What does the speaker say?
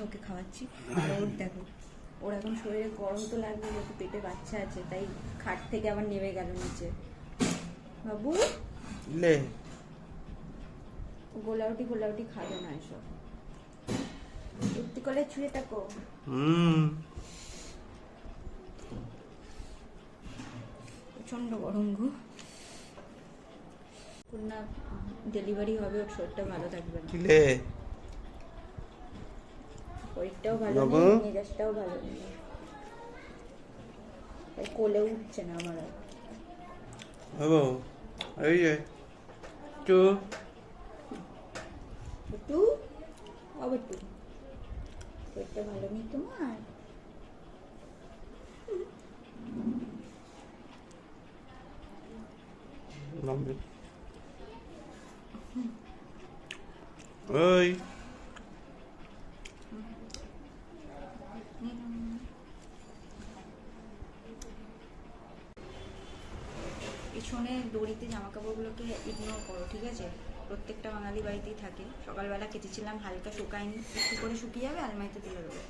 ওকে খাওয়াচ্ছি। আর ওর দেখো, ওর এখন শরীরে গরম তো লাগবে, যেহেতু পেটে বাচ্চা আছে, তাই খাট থেকে আবার নেমে গেল নিচে। বাবু লে গোলাউটি খাবে না এসব। সত্যি করে ছুঁয়ে থাকো। প্রচন্ড গরম গো। না ডেলিভারি হবে, ওর শরীরটা ভালো থাকবে না, লে শরীরটাও ভালো নেই, মেজাজটাও ভালো নেই, তাই কোলে উঠছে না আমার আর। বাবু এই যে টু টু আবার টু, শরীরটা ভালো নেই তোমার? ওই পিছনে দড়িতে জামা কাপড়গুলোকে ইগনোর করো, ঠিক আছে? প্রত্যেকটা বাঙালি বাড়িতেই থাকে। সকালবেলা কেচেছিলাম, হালকা শুকায়নি, একটু করে শুকিয়ে যাবে, আলমারিতে তুলে দেবো।